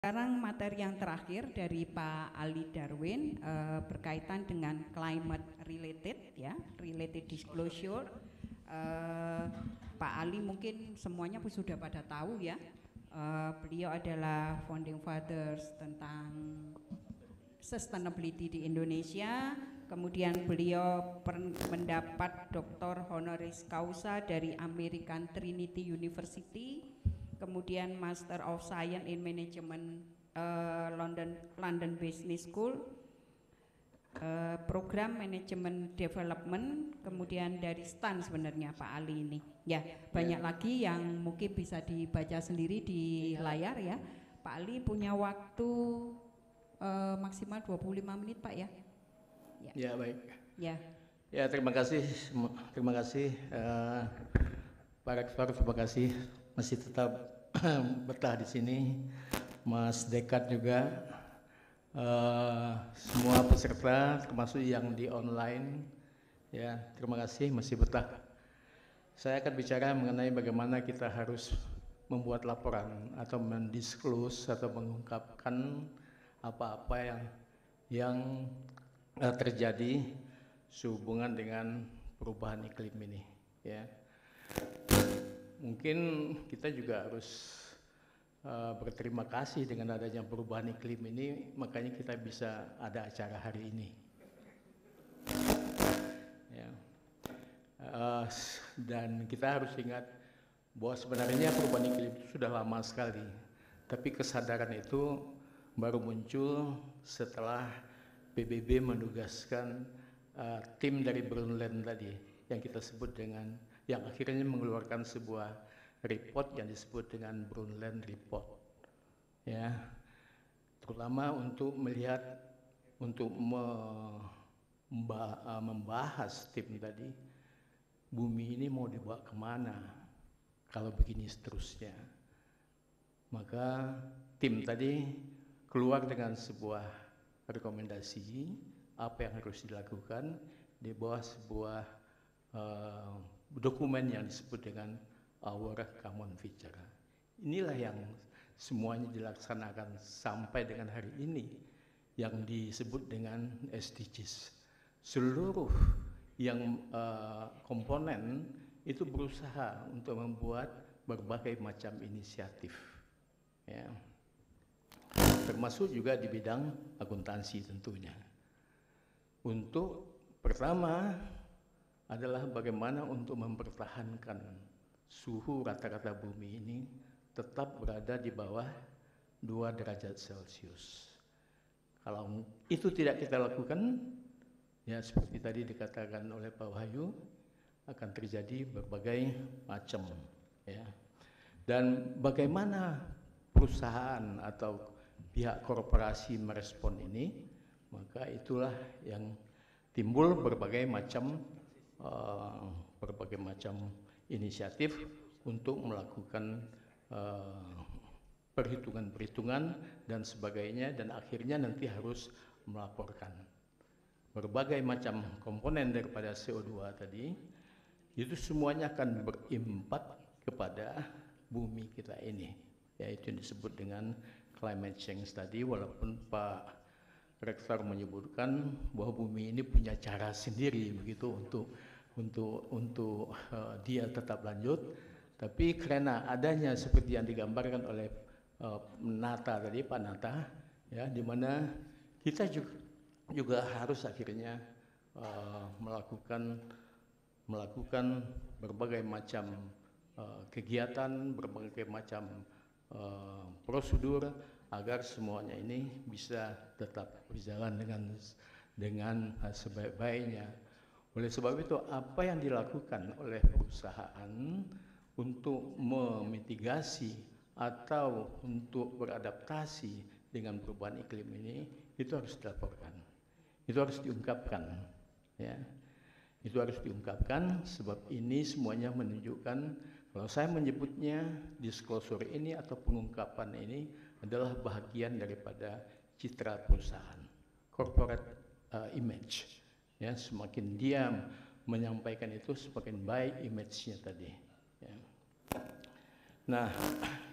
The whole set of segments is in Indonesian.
Sekarang materi yang terakhir dari Pak Ali Darwin berkaitan dengan climate related, ya, related disclosure. Pak Ali mungkin semuanya sudah pada tahu, ya. Beliau adalah founding fathers tentang sustainability di Indonesia. Kemudian beliau mendapat Dr. honoris causa dari American Trinity University. Kemudian Master of Science in Management London Business School, program Management Development, kemudian dari STAN sebenarnya Pak Ali ini. Ya, banyak lagi yang mungkin bisa dibaca sendiri di layar, ya. Pak Ali punya waktu maksimal 25 menit, Pak, ya. Ya, baik. Ya. Ya, terima kasih Pak Rektor, terima kasih masih tetap betah di sini, Mas Dekat juga, semua peserta termasuk yang di online, ya, terima kasih masih betah. Saya akan bicara mengenai bagaimana kita harus membuat laporan atau mendisclose atau mengungkapkan apa-apa yang terjadi sehubungan dengan perubahan iklim ini, ya. Mungkin kita juga harus berterima kasih dengan adanya perubahan iklim ini, makanya kita bisa ada acara hari ini. Ya. Dan kita harus ingat bahwa sebenarnya perubahan iklim itu sudah lama sekali, tapi kesadaran itu baru muncul setelah PBB menugaskan tim dari Brundtland tadi yang kita sebut dengan, yang akhirnya mengeluarkan sebuah report yang disebut dengan Brundtland Report, ya, terutama untuk melihat, untuk membahas tim tadi, bumi ini mau dibawa kemana kalau begini seterusnya. Maka tim tadi keluar dengan sebuah rekomendasi apa yang harus dilakukan di bawah sebuah dokumen yang disebut dengan Our Common Future. Inilah yang semuanya dilaksanakan sampai dengan hari ini yang disebut dengan SDGs. Seluruh yang komponen itu berusaha untuk membuat berbagai macam inisiatif, ya, termasuk juga di bidang akuntansi tentunya. Untuk pertama adalah bagaimana untuk mempertahankan suhu rata-rata bumi ini tetap berada di bawah 2 derajat Celcius. Kalau itu tidak kita lakukan, ya seperti tadi dikatakan oleh Pak Wahyu, akan terjadi berbagai macam, ya. Dan bagaimana perusahaan atau pihak korporasi merespon ini, maka itulah yang timbul berbagai macam inisiatif untuk melakukan perhitungan-perhitungan dan sebagainya, dan akhirnya nanti harus melaporkan berbagai macam komponen daripada CO2 tadi. Itu semuanya akan berimpak kepada bumi kita ini, yaitu yang disebut dengan climate change tadi. Walaupun Pak Rektor menyebutkan bahwa bumi ini punya cara sendiri begitu untuk dia tetap lanjut, tapi karena adanya seperti yang digambarkan oleh Nata tadi, Pak Nata, ya, di mana kita juga harus akhirnya melakukan berbagai macam kegiatan, berbagai macam prosedur agar semuanya ini bisa tetap berjalan dengan sebaik-baiknya. Oleh sebab itu, apa yang dilakukan oleh perusahaan untuk memitigasi atau untuk beradaptasi dengan perubahan iklim ini, itu harus dilaporkan, itu harus diungkapkan, ya. Itu harus diungkapkan, sebab ini semuanya menunjukkan, kalau saya menyebutnya disclosure ini atau pengungkapan ini adalah bahagian daripada citra perusahaan, corporate image. Ya, semakin dia menyampaikan itu, semakin baik image-nya tadi. Ya. Nah,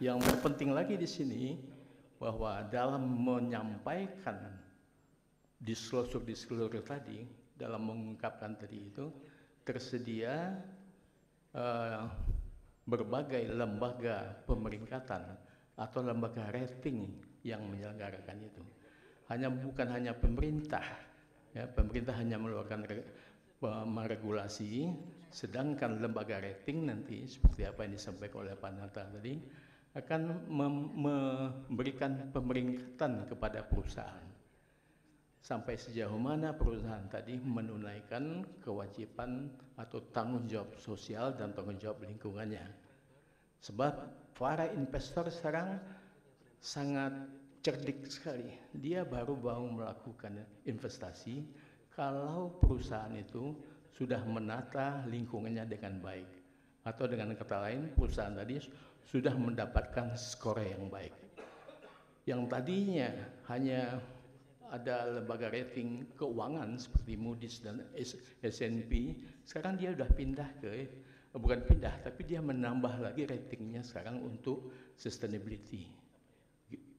yang terpenting lagi di sini bahwa dalam menyampaikan disclosure tadi, dalam mengungkapkan tadi itu, tersedia berbagai lembaga pemeringkatan atau lembaga rating yang menyelenggarakan itu. Bukan hanya pemerintah, ya, pemerintah hanya mengeluarkan meregulasi, sedangkan lembaga rating nanti seperti apa yang disampaikan oleh Pak Nata tadi akan memberikan pemeringkatan kepada perusahaan. Sampai sejauh mana perusahaan tadi menunaikan kewajiban atau tanggung jawab sosial dan tanggung jawab lingkungannya. Sebab para investor sekarang sangat cerdik sekali. Dia baru melakukan investasi kalau perusahaan itu sudah menata lingkungannya dengan baik. Atau dengan kata lain, perusahaan tadi sudah mendapatkan skor yang baik. Yang tadinya hanya ada lembaga rating keuangan seperti Moody's dan S&P, sekarang dia sudah pindah bukan pindah, tapi dia menambah lagi ratingnya sekarang untuk sustainability.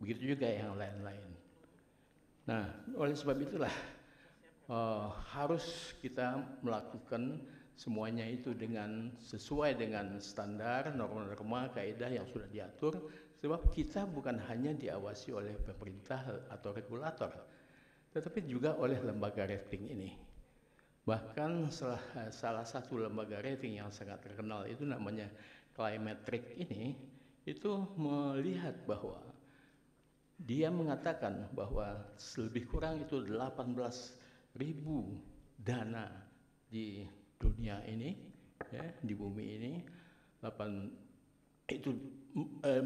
Begitu juga yang lain-lain. Nah, oleh sebab itulah harus kita melakukan semuanya itu sesuai dengan standar, norma-norma, kaidah yang sudah diatur, sebab kita bukan hanya diawasi oleh pemerintah atau regulator, tetapi juga oleh lembaga rating ini. Bahkan salah satu lembaga rating yang sangat terkenal itu namanya Climatric ini, itu melihat bahwa dia mengatakan bahwa lebih kurang itu 18.000 dana di dunia ini, ya, di bumi ini,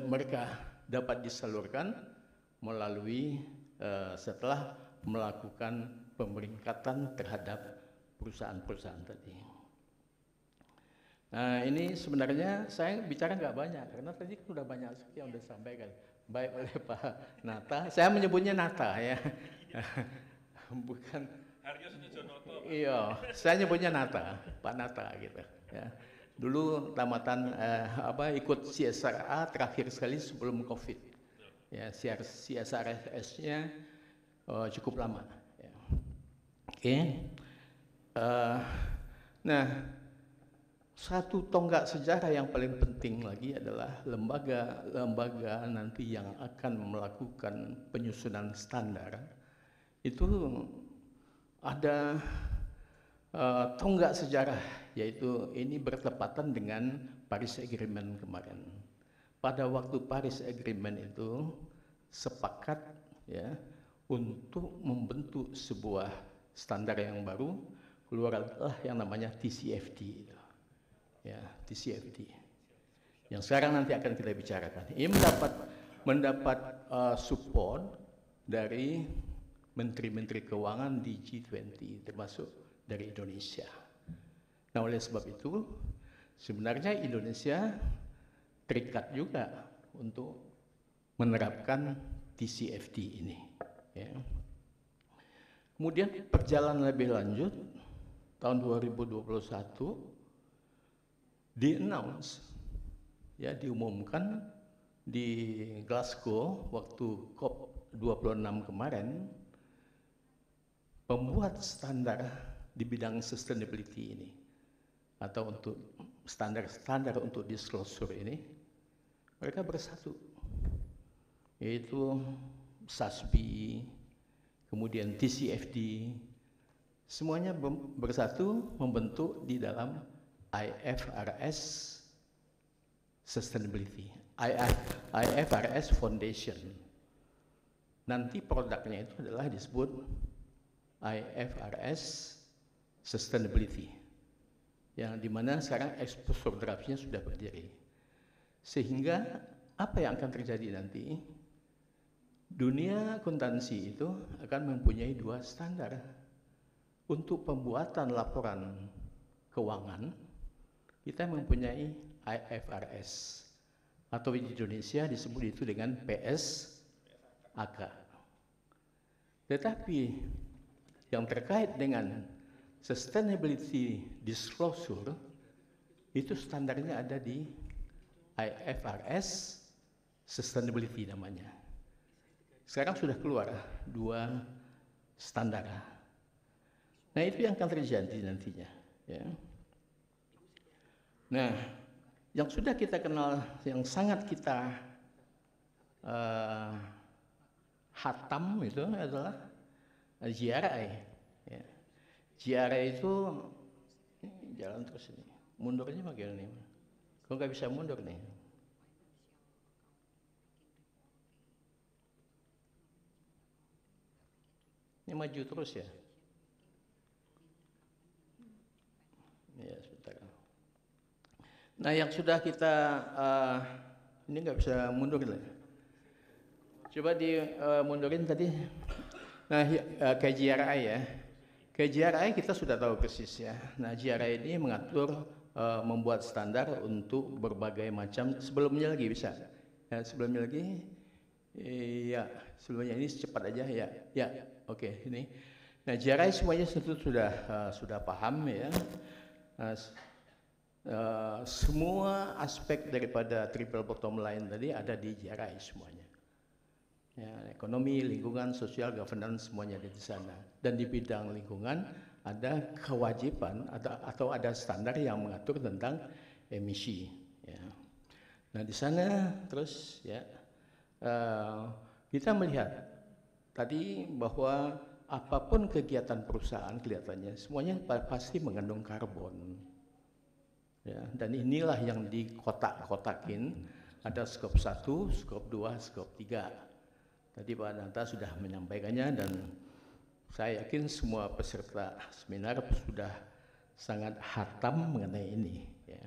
mereka dapat disalurkan melalui setelah melakukan pemeringkatan terhadap perusahaan-perusahaan tadi. Nah, ini sebenarnya saya bicara nggak banyak karena tadi sudah banyak yang sudah disampaikan baik oleh Pak Nata. Saya menyebutnya Nata, ya. Bukan. Iya, saya nyebutnya Nata, Pak Nata gitu. Ya. Dulu tamatan ikut CSRA terakhir sekali sebelum COVID. Ya, CSRS-nya cukup lama. Ya. Oke. Nah, satu tonggak sejarah yang paling penting lagi adalah lembaga nanti yang akan melakukan penyusunan standar itu ada tonggak sejarah, yaitu ini bertepatan dengan Paris Agreement kemarin. Pada waktu Paris Agreement itu sepakat, ya, untuk membentuk sebuah standar yang baru, keluarlah yang namanya TCFD. Ya, TCFD. Yang sekarang nanti akan kita bicarakan. Ini mendapat support dari menteri-menteri keuangan di G20, termasuk dari Indonesia. Nah, oleh sebab itu, sebenarnya Indonesia terikat juga untuk menerapkan TCFD ini. Ya. Kemudian perjalanan lebih lanjut, tahun 2021 di-announce, ya, diumumkan di Glasgow waktu COP26 kemarin, pembuat standar di bidang sustainability ini atau untuk standar untuk disclosure ini, mereka bersatu, yaitu SASB, kemudian TCFD, semuanya bersatu membentuk di dalam IFRS Sustainability, IFRS Foundation. Nanti produknya itu adalah disebut IFRS Sustainability, yang dimana sekarang exposure draftnya sudah berdiri. Sehingga apa yang akan terjadi nanti? Dunia akuntansi itu akan mempunyai dua standar untuk pembuatan laporan keuangan. Kita mempunyai IFRS, atau di Indonesia disebut itu dengan PSAK. Tetapi yang terkait dengan sustainability disclosure itu standarnya ada di IFRS Sustainability namanya. Sekarang sudah keluar 2 standar. Nah, itu yang akan terjadi nantinya, ya. Nah, yang sudah kita kenal, yang sangat kita hatam itu adalah GRI. Ya. GRI itu jalan terus ini. Mundurnya bagaimana nih? Kok nggak bisa mundur nih? Ini maju terus ya? Ya, sebentar. Nah, yang sudah kita ini nggak bisa mundur lah. Coba mundurin tadi. Nah, KJRI ya. KJRI kita sudah tahu persis ya. Nah, GRI ini mengatur membuat standar untuk berbagai macam. Sebelumnya lagi bisa. Ya, sebelumnya lagi. Iya, sebelumnya ini cepat aja ya. Ya, oke, ini. Nah, GRI semuanya tentu sudah paham ya. Nah, semua aspek daripada triple bottom line tadi ada di GRI semuanya. Ya, ekonomi, lingkungan, sosial, governance semuanya ada di sana. Dan di bidang lingkungan ada kewajiban atau ada standar yang mengatur tentang emisi. Ya. Nah, di sana terus ya kita melihat tadi bahwa apapun kegiatan perusahaan kelihatannya semuanya pasti mengandung karbon. Ya, dan inilah yang dikotak-kotakin, ada skop 1, skop 2, skop 3. Tadi Pak Nanta sudah menyampaikannya dan saya yakin semua peserta seminar sudah sangat hatam mengenai ini. Ya.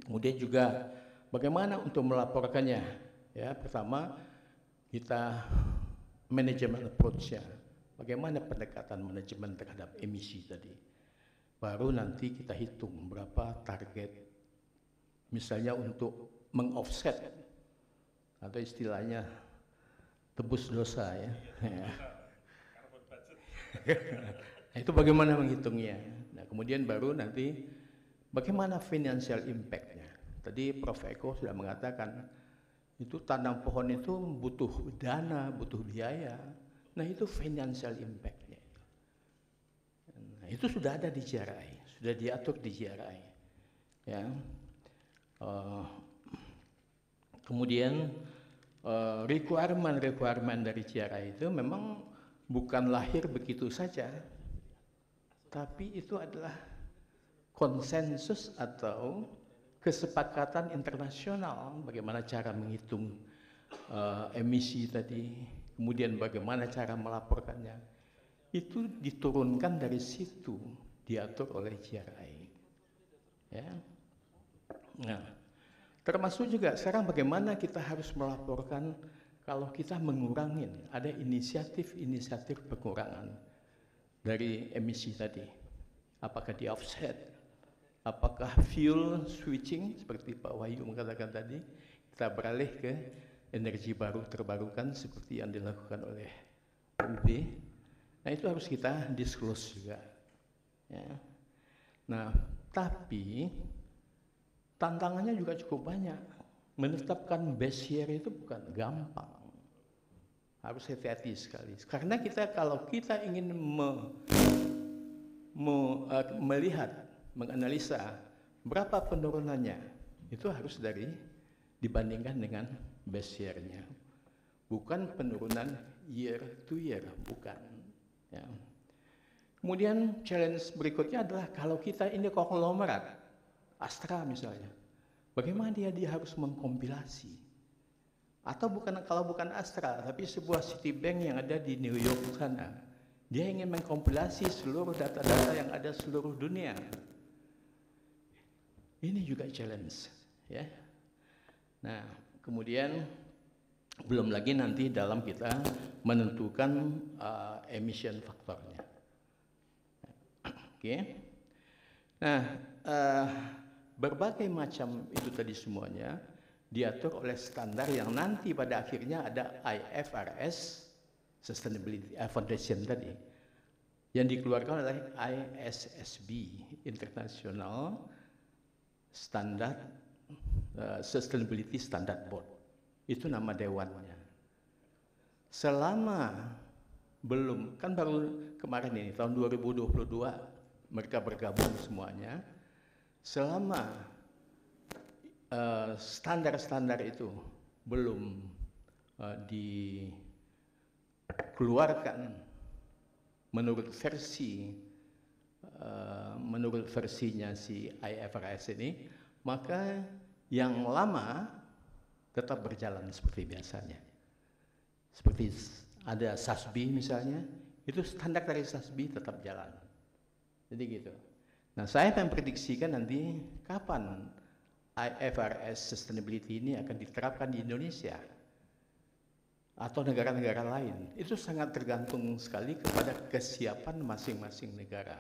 Kemudian juga bagaimana untuk melaporkannya. Ya, pertama kita manajemen approach-nya. Bagaimana pendekatan manajemen terhadap emisi tadi. Baru nanti kita hitung berapa target. Misalnya untuk mengoffset atau istilahnya tebus dosa ya. Nah, itu bagaimana menghitungnya. Nah, kemudian baru nanti bagaimana financial impact-nya. Tadi Prof. Eko sudah mengatakan itu tanam pohon itu butuh dana, butuh biaya. Nah, itu financial impact-nya. Nah, itu sudah ada di GRI, sudah diatur di GRI. Ya. Kemudian requirement dari GRI itu memang bukan lahir begitu saja, tapi itu adalah konsensus atau kesepakatan internasional bagaimana cara menghitung emisi tadi, kemudian bagaimana cara melaporkannya. Itu diturunkan dari situ, diatur oleh GRI. Ya. Nah, termasuk juga sekarang bagaimana kita harus melaporkan kalau kita mengurangin, ada inisiatif pengurangan dari emisi tadi. Apakah di offset, apakah fuel switching seperti Pak Wahyu mengatakan tadi, kita beralih ke energi baru terbarukan seperti yang dilakukan oleh UB. Nah, itu harus kita disclose juga. Ya. Nah, tapi tantangannya juga cukup banyak. Menetapkan base year itu bukan gampang. Harus hati-hati sekali. Karena kalau kita ingin melihat, menganalisa berapa penurunannya, itu harus dibandingkan dengan base year-nya. Bukan penurunan year to year, bukan. Ya. Kemudian challenge berikutnya adalah kalau kita ini konglomerat, Astra misalnya, bagaimana dia harus mengkompilasi? Atau kalau bukan Astra, tapi sebuah Citibank yang ada di New York sana, dia ingin mengkompilasi seluruh data-data yang ada seluruh dunia. Ini juga challenge, ya. Nah, kemudian belum lagi nanti dalam kita menentukan emission faktornya. Oke. Nah, berbagai macam itu tadi semuanya diatur oleh standar yang nanti pada akhirnya ada IFRS Sustainability Foundation tadi yang dikeluarkan oleh ISSB International Standard Sustainability Standard Board. Itu nama dewannya. selama belum, kan baru kemarin ini tahun 2022 mereka bergabung semuanya, selama standar-standar itu belum dikeluarkan menurut versinya si IFRS ini, maka yang lama tetap berjalan seperti biasanya. Seperti ada SASB misalnya, itu standar dari SASB tetap jalan. Jadi gitu. Nah, saya memprediksikan nanti kapan IFRS Sustainability ini akan diterapkan di Indonesia atau negara-negara lain. Itu sangat tergantung sekali kepada kesiapan masing-masing negara.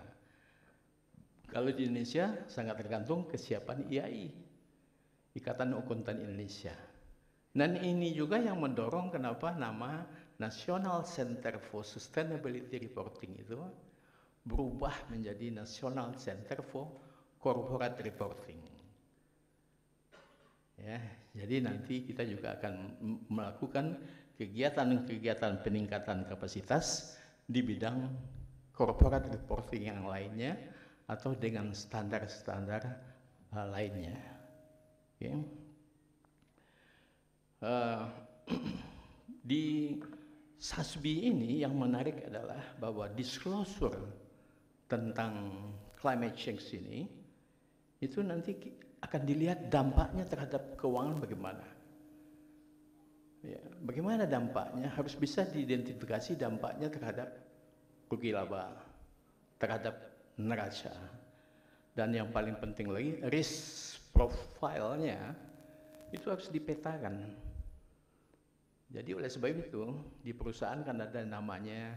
Kalau di Indonesia sangat tergantung kesiapan IAI, Ikatan Akuntan Indonesia. Dan ini juga yang mendorong kenapa nama National Center for Sustainability Reporting itu berubah menjadi National Center for Corporate Reporting. Ya, jadi nanti kita juga akan melakukan kegiatan-kegiatan peningkatan kapasitas di bidang corporate reporting yang lainnya atau dengan standar-standar lainnya. Okay. Di SASB ini yang menarik adalah bahwa disclosure tentang climate change ini itu nanti akan dilihat dampaknya terhadap keuangan bagaimana. Ya, bagaimana dampaknya, harus bisa diidentifikasi dampaknya terhadap rugi laba, terhadap neraca, dan yang paling penting lagi risk profile-nya itu harus dipetakan. Jadi oleh sebab itu di perusahaan kan ada namanya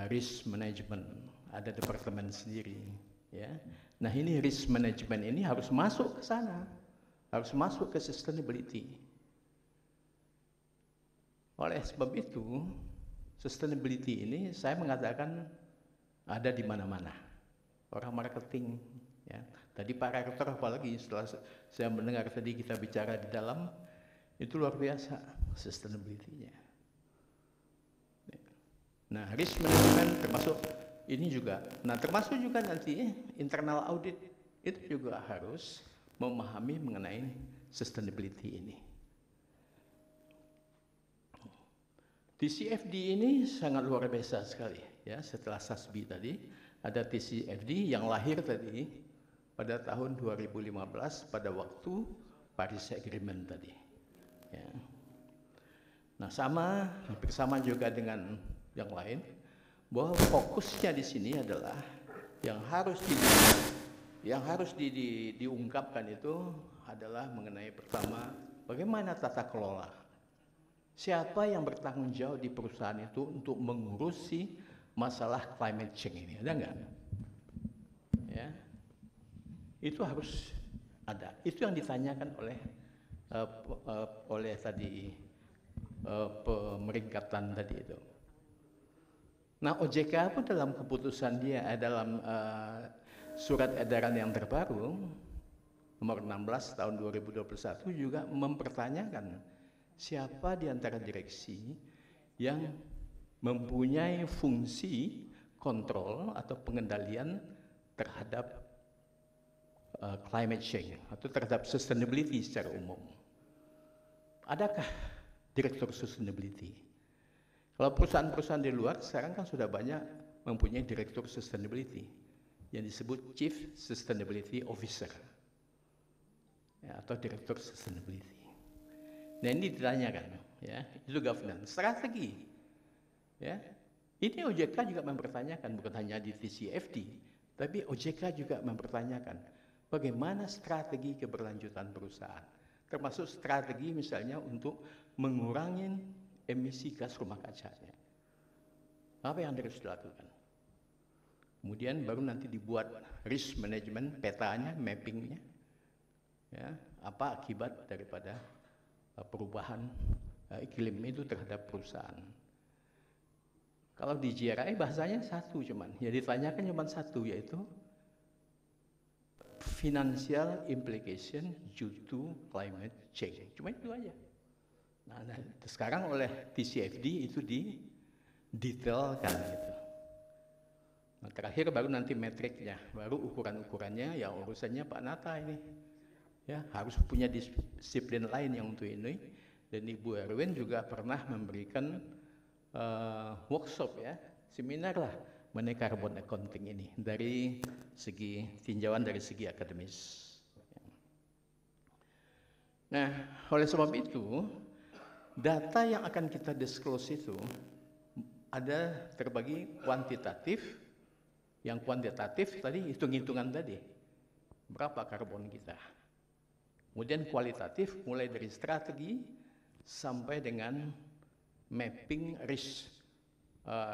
risk management, ada departemen sendiri, ya. Nah, ini risk management ini harus masuk ke sana, harus masuk ke sustainability. Oleh sebab itu sustainability ini saya mengatakan ada di mana-mana. Orang marketing, ya. Tadi Pak Rektor apalagi setelah saya mendengar tadi kita bicara di dalam, itu luar biasa sustainability-nya. Nah, risk management termasuk ini juga. Nah, termasuk juga nanti internal audit itu juga harus memahami mengenai sustainability ini. TCFD ini sangat luar biasa sekali, ya. Setelah SASB tadi ada TCFD yang lahir tadi pada tahun 2015 pada waktu Paris Agreement tadi. Ya. Nah, hampir sama juga dengan yang lain, bahwa fokusnya di sini adalah yang harus diungkapkan itu adalah mengenai pertama bagaimana tata kelola. Siapa yang bertanggung jawab di perusahaan itu untuk mengurusi masalah climate change ini, ada nggak? Ya, itu harus ada. Itu yang ditanyakan oleh tadi pemeringkatan tadi itu. Nah, OJK pun dalam keputusan dia dalam surat edaran yang terbaru nomor 16 tahun 2021 juga mempertanyakan siapa di antara direksi yang mempunyai fungsi kontrol atau pengendalian terhadap climate change atau terhadap sustainability secara umum. Adakah direktur sustainability? Kalau perusahaan-perusahaan di luar sekarang kan sudah banyak mempunyai direktur sustainability yang disebut Chief Sustainability Officer, ya, atau direktur sustainability. Nah, ini ditanyakan, ya, itu governance, strategi, ya. Ini OJK juga mempertanyakan, bukan hanya di TCFD, tapi OJK juga mempertanyakan bagaimana strategi keberlanjutan perusahaan, termasuk strategi misalnya untuk mengurangi emisi gas rumah kacanya. Apa yang harus dilakukan? Kemudian baru nanti dibuat risk management, petanya, mappingnya, ya, apa akibat daripada perubahan iklim itu terhadap perusahaan. Kalau di GRI bahasanya satu cuman, ya ditanyakan cuma satu, yaitu financial implication due to climate change. Cuma itu aja. Nah, sekarang oleh TCFD itu didetailkan gitu. Nah, terakhir baru nanti metriknya, baru ukuran-ukurannya ya urusannya Pak Nata ini. Ya, harus punya disiplin lain yang untuk ini. Dan Ibu Erwin juga pernah memberikan workshop ya, seminar lah mengenai carbon accounting ini dari segi tinjauan dari segi akademis. Nah, oleh sebab itu data yang akan kita disclose itu ada terbagi kuantitatif. Yang kuantitatif tadi hitung-hitungan tadi, berapa karbon kita. Kemudian kualitatif mulai dari strategi sampai dengan mapping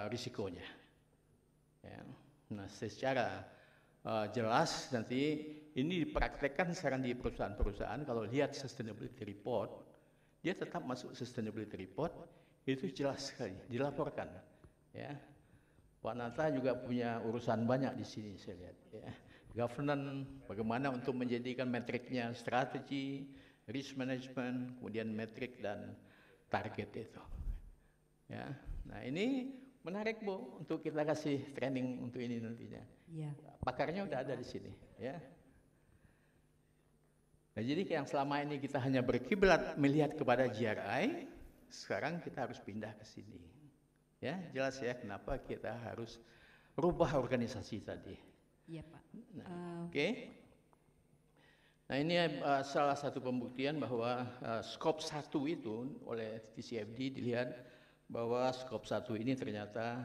risikonya. Ya. Nah, secara jelas nanti ini dipraktekkan sekarang di perusahaan-perusahaan. Kalau lihat sustainability report, dia tetap masuk sustainability report, itu jelas sekali dilaporkan. Ya. Pak Nata juga punya urusan banyak di sini saya lihat. Ya. Governance, bagaimana untuk menjadikan metriknya strategi, risk management, kemudian metrik dan target itu. Ya. Nah ini menarik Bu untuk kita kasih training untuk ini nantinya. Ya. Pakarnya udah ada di sini. Ya. Nah jadi yang selama ini kita hanya berkiblat melihat kepada GRI, sekarang kita harus pindah ke sini. Ya, jelas ya kenapa kita harus rubah organisasi tadi. Iya Pak. Nah, Oke. Nah ini salah satu pembuktian bahwa skop 1 itu oleh TCFD dilihat bahwa skop 1 ini ternyata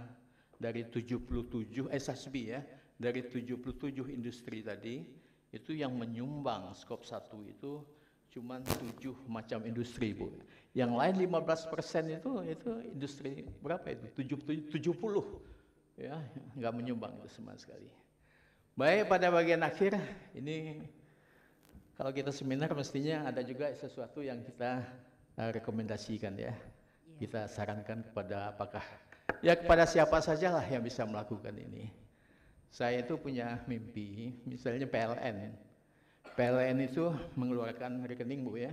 dari 77 SASB ya, dari 77 industri tadi itu yang menyumbang skop 1 itu cuma 7 macam industri Bu. Yang lain 15% itu industri berapa itu? 70 ya, nggak menyumbang itu sama sekali. Baik, pada bagian akhir ini kalau kita seminar mestinya ada juga sesuatu yang kita rekomendasikan ya. Kita sarankan kepada kepada siapa sajalah yang bisa melakukan ini. Saya itu punya mimpi, misalnya PLN. PLN itu mengeluarkan rekening Bu ya,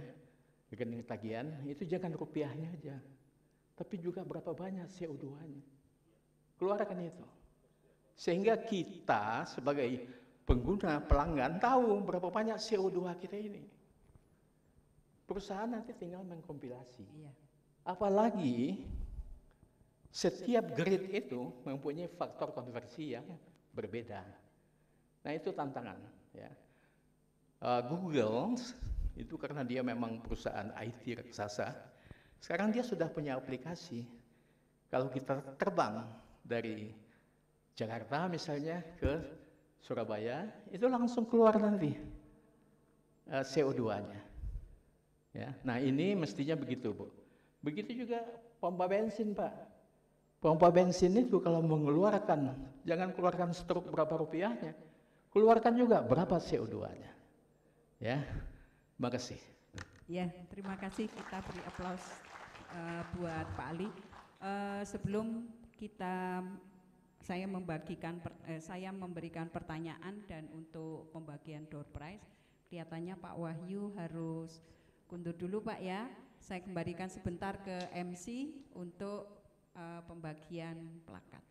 rekening tagihan, itu jangan rupiahnya aja, tapi juga berapa banyak CO2-nya. Keluarkan itu. Sehingga kita sebagai pengguna, pelanggan tahu berapa banyak CO2 kita ini. Perusahaan nanti tinggal mengkompilasi. Iya. Apalagi setiap grade itu mempunyai faktor konversi yang berbeda. Nah itu tantangan ya. Google itu karena dia memang perusahaan IT raksasa, sekarang dia sudah punya aplikasi. Kalau kita terbang dari Jakarta misalnya ke Surabaya, itu langsung keluar nanti CO2-nya. Ya, nah ini mestinya begitu Bu. Begitu juga pompa bensin Pak. Pompa bensin itu kalau mengeluarkan, jangan keluarkan struk berapa rupiahnya, keluarkan juga berapa CO2-nya. Ya, makasih. Ya, terima kasih. Kita beri aplaus buat Pak Ali. Sebelum saya memberikan pertanyaan dan untuk pembagian door prize, kelihatannya Pak Wahyu harus kundur dulu Pak ya. Saya kembalikan sebentar ke MC untuk pembagian plakat.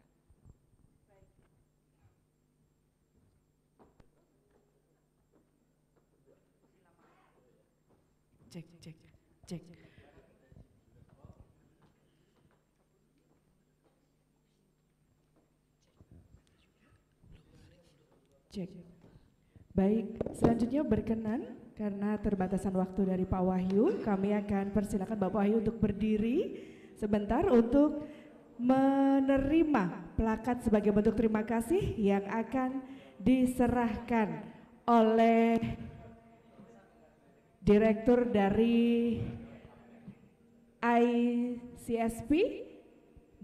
Cek. Cek. Baik, selanjutnya berkenan karena terbatasan waktu dari Pak Wahyu, kami akan persilakan Bapak Wahyu untuk berdiri sebentar untuk menerima plakat sebagai bentuk terima kasih yang akan diserahkan oleh Direktur dari ICSP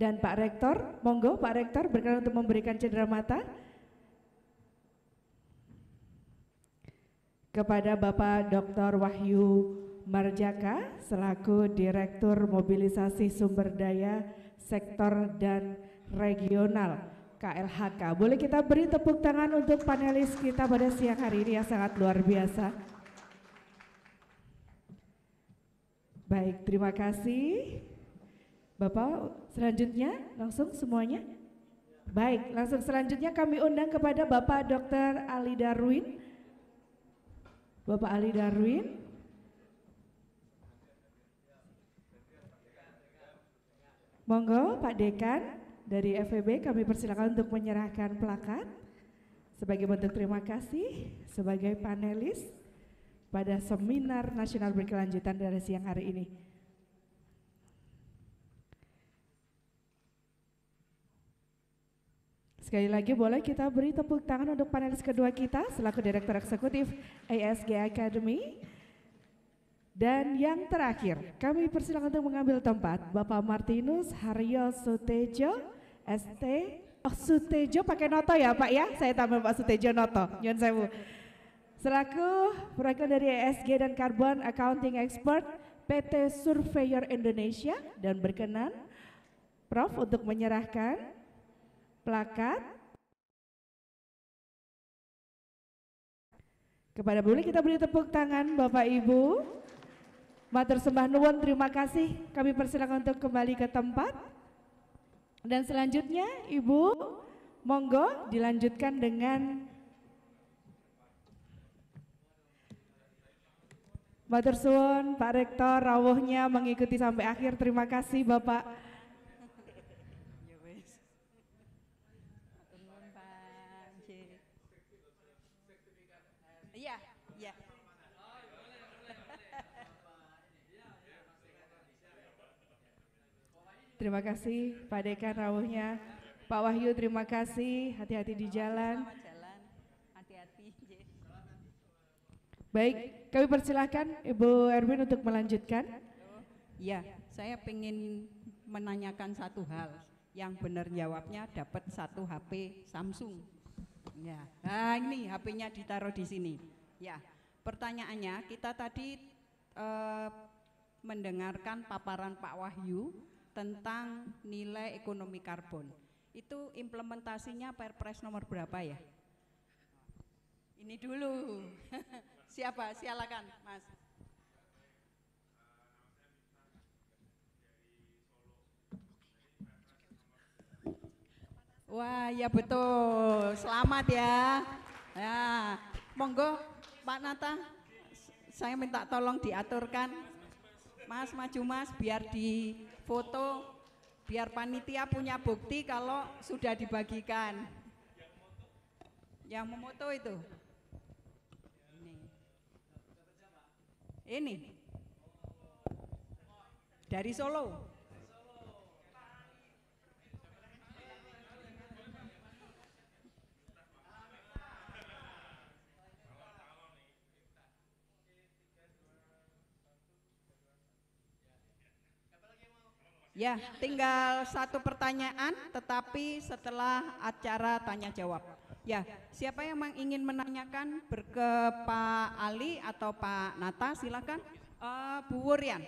dan Pak Rektor. Monggo Pak Rektor berkenan untuk memberikan cenderamata kepada Bapak Dr. Wahyu Marjaka selaku Direktur Mobilisasi Sumber Daya Sektor dan Regional KLHK. Boleh kita beri tepuk tangan untuk panelis kita pada siang hari ini yang sangat luar biasa. Baik, terima kasih. Bapak, selanjutnya langsung semuanya. Baik, langsung selanjutnya kami undang kepada Bapak Dr. Ali Darwin. Bapak Ali Darwin. Monggo Pak Dekan dari FEB kami persilakan untuk menyerahkan plakat sebagai bentuk terima kasih sebagai panelis pada seminar nasional berkelanjutan pada siang hari ini. Sekali lagi boleh kita beri tepuk tangan untuk panelis kedua kita selaku Direktur Eksekutif ASG Academy. Dan yang terakhir, kami persilakan untuk mengambil tempat Bapak Martinus Haryo Sutejo, ST. Oh, Sutejo pakai noto ya Pak ya? Saya tambah Pak Sutejo noto. Nyun sewu. Selaku perwakilan dari ASG dan Carbon Accounting Expert PT Surveyor Indonesia dan berkenan Prof untuk menyerahkan plakat kepada boleh kita beri tepuk tangan Bapak Ibu. Matur sembah nuwun, terima kasih. Kami persilakan untuk kembali ke tempat. Dan selanjutnya Ibu, monggo dilanjutkan dengan matur suwun Pak Rektor rawuhnya mengikuti sampai akhir. Terima kasih Bapak. Iya, iya. Terima kasih Pak Dekan rawuhnya. Pak Wahyu terima kasih, hati-hati di jalan. Selamat jalan, hati-hati. Baik, kami persilahkan Ibu Erwin untuk melanjutkan. Ya, saya ingin menanyakan satu hal. Yang benar jawabnya dapat satu HP Samsung. Ya, nah ini HP-nya ditaruh di sini. Ya, pertanyaannya kita tadi mendengarkan paparan Pak Wahyu tentang nilai ekonomi karbon. Itu implementasinya Perpres nomor berapa ya? Ini dulu. Siapa? Silakan, Mas. Wah, ya betul. Selamat ya. Ya, monggo Pak Nata. Saya minta tolong diaturkan. Mas, maju Mas, biar di foto, biar panitia punya bukti kalau sudah dibagikan. Yang memoto itu. Ini. Dari Solo. Ya, tinggal satu pertanyaan, tetapi setelah acara tanya jawab. Ya, siapa yang ingin menanyakan ke Pak Ali atau Pak Nata, silakan. Bu Wurian.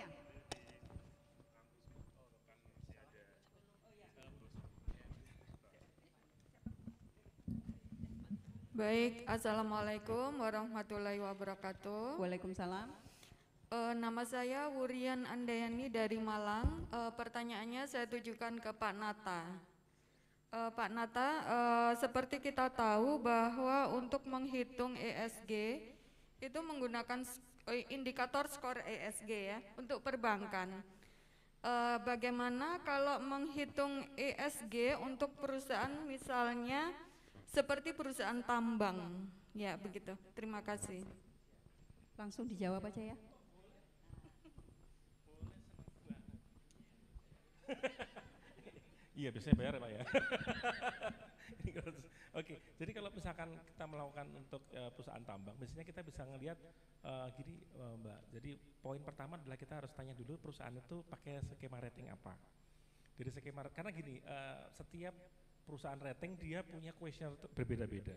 Baik, Assalamualaikum warahmatullahi wabarakatuh. Waalaikumsalam. Nama saya Wurian Andayani dari Malang. Pertanyaannya saya tujukan ke Pak Nata. Pak Nata, seperti kita tahu bahwa untuk menghitung ESG itu menggunakan indikator skor ESG ya untuk perbankan. Bagaimana kalau menghitung ESG untuk perusahaan misalnya seperti perusahaan tambang? Ya begitu. Terima kasih. Langsung dijawab aja ya. Iya, biasanya bayar ya Pak ya. Oke, jadi kalau misalkan kita melakukan untuk perusahaan tambang, biasanya kita bisa ngelihat gini Mbak. Jadi poin pertama adalah kita harus tanya dulu perusahaan itu pakai skema rating apa. Dari skema, karena gini, setiap perusahaan rating dia punya questionnaire berbeda-beda.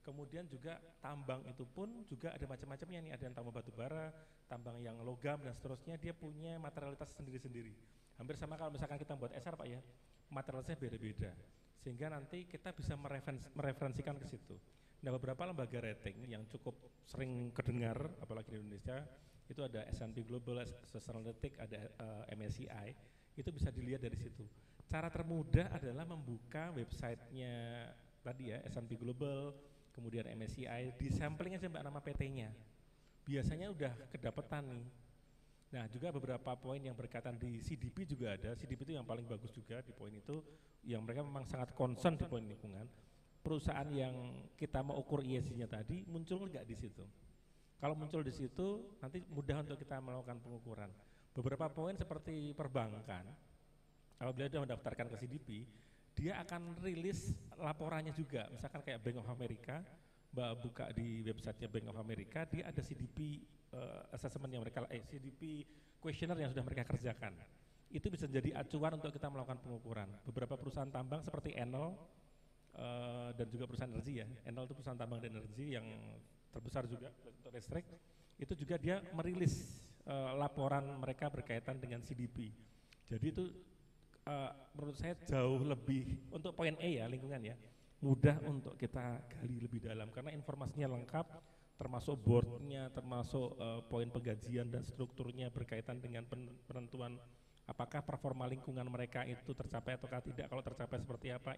Kemudian juga tambang itu pun juga ada macam-macamnya nih, ada yang tambang batu bara, tambang yang logam dan seterusnya, dia punya materialitas sendiri-sendiri. Hampir sama kalau misalkan kita buat SR Pak ya, materialnya beda-beda. Sehingga nanti kita bisa mereferensikan ke situ. Nah beberapa lembaga rating yang cukup sering kedengar, apalagi di Indonesia, Itu ada S&P Global, Sustainalytics, ada MSCI, itu bisa dilihat dari situ. Cara termudah adalah membuka websitenya tadi ya, S&P Global, kemudian MSCI, di sampling aja Mbak nama PT-nya. Biasanya udah kedapetan nih. Nah juga beberapa poin yang berkaitan di CDP juga ada. CDP itu yang paling bagus juga di poin itu, yang mereka memang sangat concern di poin lingkungan. Perusahaan yang kita mau ukur ESG-nya tadi muncul nggak di situ. Kalau muncul di situ nanti mudah untuk kita melakukan pengukuran. Beberapa poin seperti perbankan, apabila dia mendaftarkan ke CDP, dia akan rilis laporannya juga. Misalkan kayak Bank of America, Mbak buka di websitenya Bank of America, dia ada CDP assessment yang mereka, CDP questionnaire yang sudah mereka kerjakan. Itu bisa jadi acuan untuk kita melakukan pengukuran. Beberapa perusahaan tambang seperti Enel dan juga perusahaan energi ya, Enel itu perusahaan tambang dan energi yang terbesar juga untuk listrik, itu juga dia merilis laporan mereka berkaitan dengan CDP. Jadi itu menurut saya jauh lebih, untuk poin E ya, lingkungan ya, mudah untuk kita gali lebih dalam karena informasinya lengkap, termasuk boardnya, termasuk poin penggajian dan strukturnya berkaitan dengan penentuan apakah performa lingkungan mereka itu tercapai atau tidak, kalau tercapai seperti apa,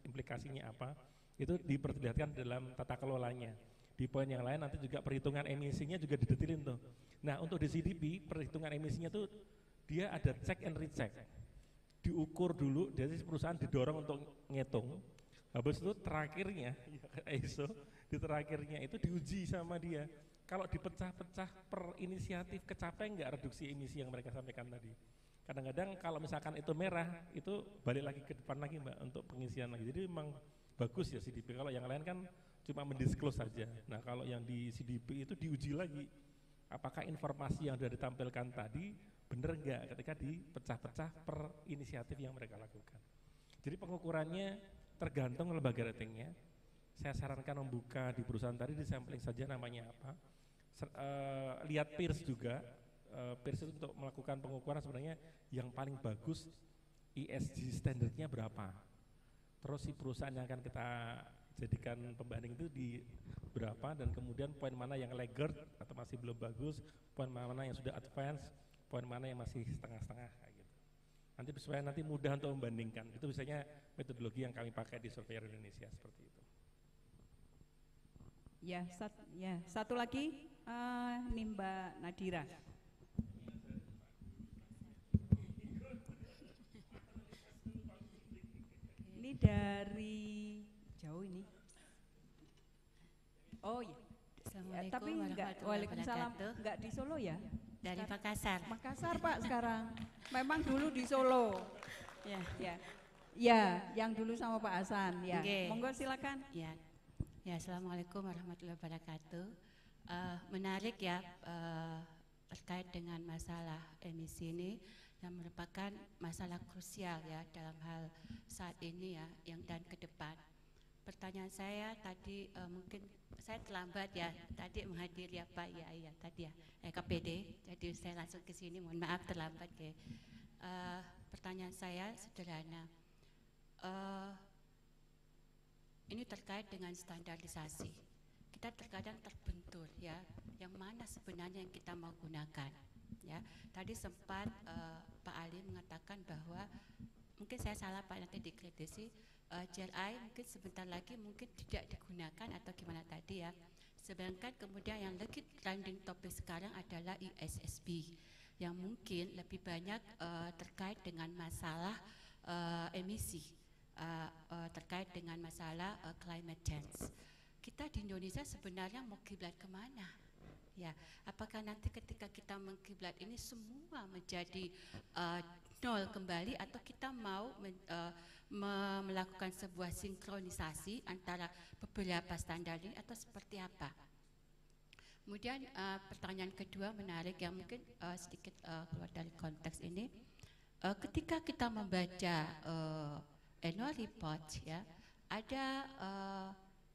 implikasinya apa, itu diperlihatkan dalam tata kelolanya. Di poin yang lain nanti juga perhitungan emisinya juga didetilin tuh. Nah untuk di CDP perhitungan emisinya tuh dia ada check and recheck, diukur dulu, jadi perusahaan didorong untuk ngitung, habis itu terakhirnya ISO di terakhirnya itu diuji sama dia. Kalau dipecah-pecah per inisiatif kecapai nggak reduksi emisi yang mereka sampaikan tadi. Kadang-kadang kalau misalkan itu merah, itu balik lagi ke depan lagi Mbak untuk pengisian lagi. Jadi memang bagus ya CDP. Kalau yang lain kan cuma mendisclose saja. Nah kalau yang di CDP itu diuji lagi, apakah informasi yang sudah ditampilkan tadi benar nggak ketika dipecah-pecah per inisiatif yang mereka lakukan. Jadi pengukurannya tergantung lembaga ratingnya. Saya sarankan membuka di perusahaan tadi, di sampling saja namanya apa. Lihat peers juga, peers itu untuk melakukan pengukuran sebenarnya yang paling bagus ESG standarnya berapa. Terus si perusahaan yang akan kita jadikan pembanding itu di berapa, dan kemudian poin mana yang laggard atau masih belum bagus, poin mana yang sudah advance, poin mana yang masih setengah-setengah kayak gitu. Nanti supaya nanti mudah untuk membandingkan. Itu biasanya metodologi yang kami pakai di Surveyor Indonesia seperti itu. Ya, satu lagi nih Mbak Nadira. Ini dari jauh ini. Oh iya. Assalamualaikum Tapi enggak, waalaikumsalam, enggak di Solo ya? Dari Makassar. Makassar Pak sekarang. Memang dulu di Solo. Ya. Ya. Ya, yang dulu sama Pak Hasan ya. Okay. Monggo silakan. Ya. Ya, Assalamualaikum warahmatullahi wabarakatuh. Menarik ya terkait dengan masalah emisi ini yang merupakan masalah krusial ya dalam hal saat ini ya, yang dan ke depan. Pertanyaan saya tadi mungkin saya terlambat ya, tadi menghadiri ya Pak ya tadi ya KPD, jadi saya langsung ke sini, mohon maaf terlambat ya. Pertanyaan saya sederhana, ini terkait dengan standarisasi. Kita terkadang terbentur ya, yang mana sebenarnya yang kita mau gunakan ya. Tadi sempat Pak Ali mengatakan bahwa mungkin saya salah Pak, nanti dikritisi, GRI mungkin sebentar lagi mungkin tidak digunakan atau gimana tadi ya. Sedangkan kemudian yang lagi trending topik sekarang adalah ISSB yang mungkin lebih banyak terkait dengan masalah emisi, terkait dengan masalah climate change. Kita di Indonesia sebenarnya mau kiblat kemana? Ya, apakah nanti ketika kita mengkiblat ini semua menjadi nol kembali, atau kita mau melakukan sebuah sinkronisasi antara beberapa standar ini, atau seperti apa? Kemudian pertanyaan kedua menarik yang mungkin sedikit keluar dari konteks ini. Ketika kita membaca annual report ya, ada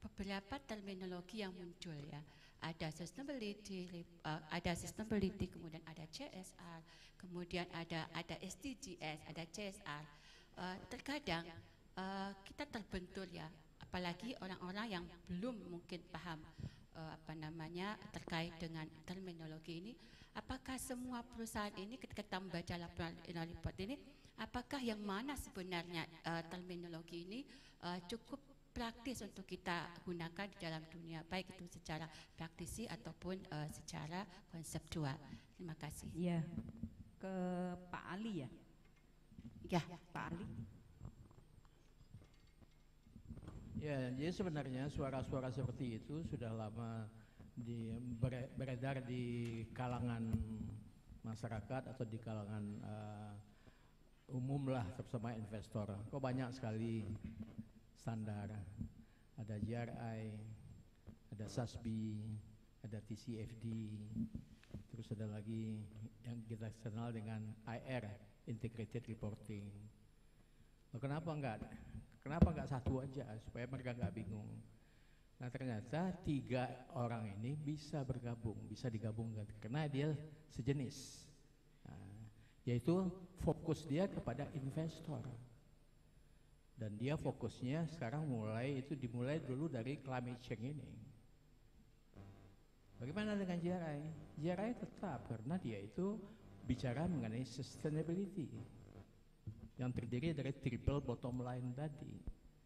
beberapa terminologi yang muncul ya. Ada sustainability, kemudian ada CSR, kemudian ada SDGs, ada CSR. Terkadang kita terbentur ya, apalagi orang-orang yang belum mungkin paham terkait dengan terminologi ini, apakah semua perusahaan ini ketika kita membaca laporan annual report ini, apakah yang mana sebenarnya terminologi ini cukup praktis untuk kita gunakan di dalam dunia, baik itu secara praktisi ataupun secara konseptual. Terima kasih. Ya, ke Pak Ali ya. Ya, Pak Ali. Ya, jadi sebenarnya suara-suara seperti itu sudah lama beredar di kalangan masyarakat atau di kalangan umum lah, terutama investor. Kok banyak sekali standar, ada GRI, ada SASB, ada TCFD, terus ada lagi yang kita kenal dengan IR, Integrated Reporting. Kenapa enggak satu aja supaya mereka enggak bingung? Nah, ternyata 3 orang ini bisa digabungkan karena dia sejenis. Nah, yaitu fokus dia kepada investor. Dan dia fokusnya sekarang dimulai dulu dari climate change ini. Bagaimana dengan GRI? GRI tetap karena dia itu bicara mengenai sustainability yang terdiri dari triple bottom line tadi,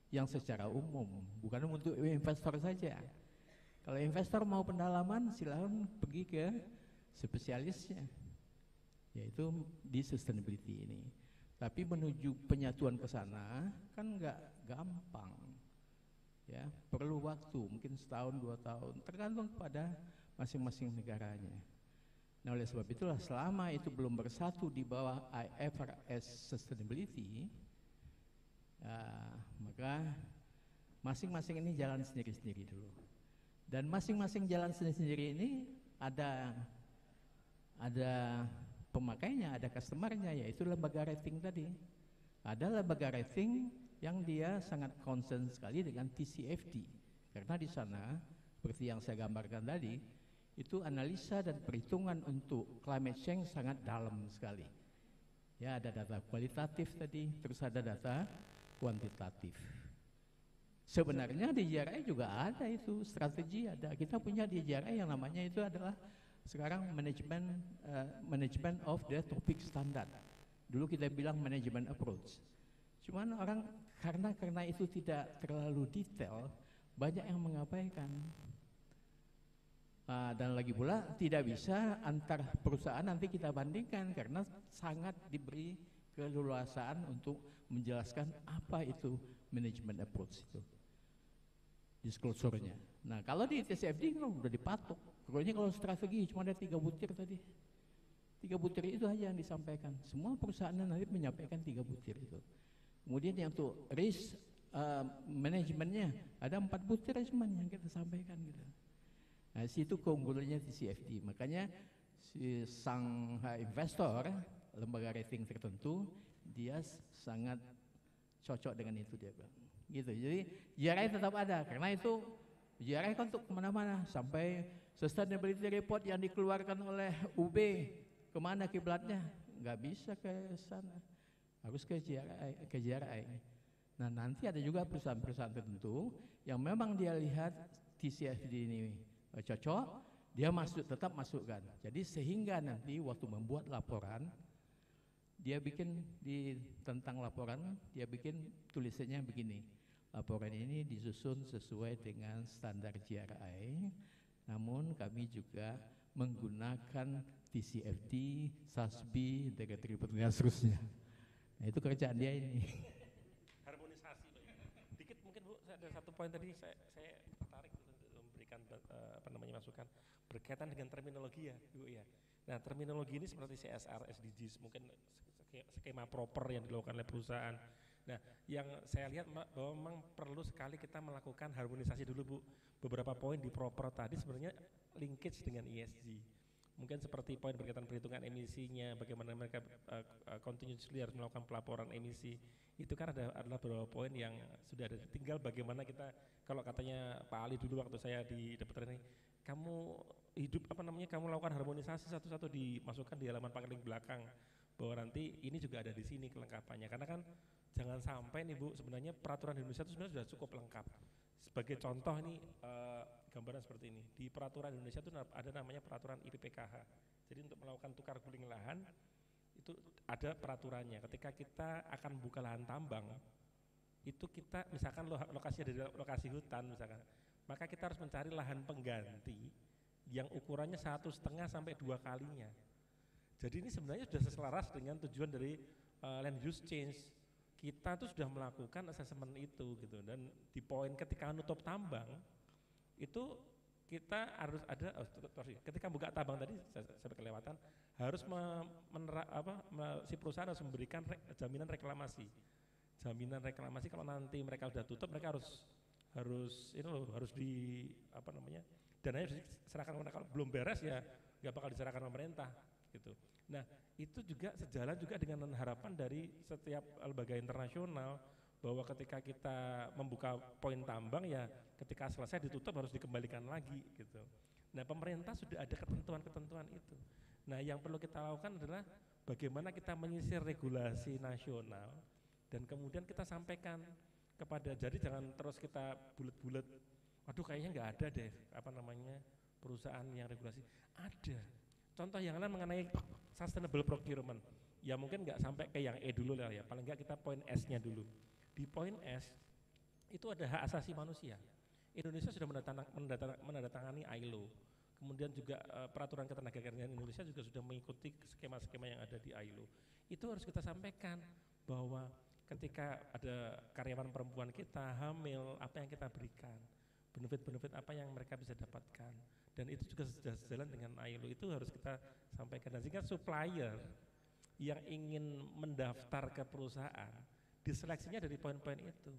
yang secara umum, bukan untuk investor saja. Kalau investor mau pendalaman, silakan pergi ke spesialisnya, yaitu di sustainability ini. Tapi menuju penyatuan ke sana kan nggak gampang, ya, perlu waktu, mungkin setahun 2 tahun, tergantung pada masing-masing negaranya. Nah, oleh sebab itulah selama itu belum bersatu di bawah IFRS Sustainability, maka masing-masing ini jalan sendiri-sendiri dulu. Dan masing-masing jalan sendiri-sendiri ini ada pemakainya, ada customernya, yaitu lembaga rating tadi. Ada lembaga rating yang dia sangat concern sekali dengan TCFD, karena di sana seperti yang saya gambarkan tadi, itu analisa dan perhitungan untuk climate change sangat dalam sekali. Ya, ada data kualitatif tadi, terus ada data kuantitatif. Sebenarnya di JRI juga ada itu strategi, ada. Kita punya di JRI yang namanya itu adalah sekarang management of the topic standard. Dulu kita bilang management approach. Cuman orang karena itu tidak terlalu detail, banyak yang mengabaikan. Dan lagi pula tidak bisa antar perusahaan nanti kita bandingkan karena sangat diberi keleluasaan untuk menjelaskan apa itu management approach itu, disclosure-nya. Nah, kalau di TCFD kan udah dipatok. Pokoknya kalau strategi cuma ada 3 butir tadi. 3 butir itu aja yang disampaikan. Semua perusahaan nanti menyampaikan 3 butir itu. Kemudian yang untuk risk manajemennya ada 4 butir cuma yang kita sampaikan gitu. Nah, situ keunggulannya TCFD. Makanya si sang investor, lembaga rating tertentu, dia sangat cocok dengan itu dia bilang. Gitu. Jadi GRI tetap ada karena itu GRI kan untuk kemana-mana, sampai sustainability report yang dikeluarkan oleh UB kemana kiblatnya? Nggak bisa ke sana, harus ke GRI. Nah, nanti ada juga perusahaan-perusahaan tertentu yang memang dia lihat TCFD ini cocok, dia tetap masukkan. Jadi sehingga nanti waktu membuat laporan, dia bikin tentang laporan, dia bikin tulisannya begini. Laporan ini disusun sesuai dengan standar GRI, namun kami juga menggunakan TCFD, SASB, Integrated Reporting dan seterusnya. Nah, itu kerjaan dia ini. Harmonisasi, dikit mungkin Bu, ada satu poin tadi saya tertarik untuk memberikan masukan berkaitan dengan terminologi ya, Bu ya. Nah, terminologi ini seperti CSR, SDGs, mungkin skema proper yang dilakukan oleh perusahaan. Nah, yang saya lihat bahwa memang perlu sekali kita melakukan harmonisasi dulu Bu. Beberapa poin di proper tadi sebenarnya linkage dengan ESG. Mungkin seperti poin berkaitan perhitungan emisinya, bagaimana mereka continuously harus melakukan pelaporan emisi. Itu kan adalah beberapa poin yang sudah ada. Tinggal bagaimana kita, kalau katanya Pak Ali dulu waktu saya di daftar ini, kamu kamu lakukan harmonisasi satu-satu dimasukkan di halaman paling belakang, bahwa nanti ini juga ada di sini kelengkapannya. Karena kan jangan sampai nih Bu, sebenarnya peraturan di Indonesia itu sebenarnya sudah cukup lengkap. Sebagai contoh ini gambaran seperti ini, di peraturan Indonesia itu ada namanya peraturan IPPKH, Jadi untuk melakukan tukar guling lahan itu ada peraturannya. Ketika kita akan buka lahan tambang, itu kita misalkan lokasinya dari lokasi hutan misalkan, maka kita harus mencari lahan pengganti yang ukurannya 1,5 sampai 2 kalinya. Jadi ini sebenarnya sudah selaras dengan tujuan dari land use change. Kita tuh sudah melakukan asesmen itu gitu, dan di poin ketika nutup tambang itu kita harus ada ketika buka tambang tadi saya kelewatan, harus si perusahaan harus memberikan jaminan reklamasi. Jaminan reklamasi kalau nanti mereka sudah tutup, mereka harus di dananya diserahkan ke mereka. Kalau belum beres ya nggak bakal diserahkan ke pemerintah gitu. Nah, itu juga sejalan juga dengan harapan dari setiap lembaga internasional bahwa ketika kita membuka poin tambang ya ketika selesai ditutup harus dikembalikan lagi gitu. Nah, pemerintah sudah ada ketentuan-ketentuan itu. Nah, yang perlu kita lakukan adalah bagaimana kita menyisir regulasi nasional dan kemudian kita sampaikan kepada, jadi jangan terus kita bulet-bulet, waduh kayaknya nggak ada deh perusahaan yang regulasi. Ada. Contoh yang lain mengenai sustainable procurement, ya mungkin nggak sampai ke yang E dulu lah ya, paling nggak kita poin S-nya dulu. Di poin S itu ada hak asasi manusia. Indonesia sudah menandatangani ILO, kemudian juga peraturan ketenagakerjaan Indonesia juga sudah mengikuti skema-skema yang ada di ILO. Itu harus kita sampaikan bahwa ketika ada karyawan perempuan kita hamil, apa yang kita berikan, benefit-benefit apa yang mereka bisa dapatkan, dan itu juga sudah sejalan dengan ILO. Itu harus kita sampaikan, dan sehingga supplier yang ingin mendaftar ke perusahaan diseleksinya dari poin-poin itu.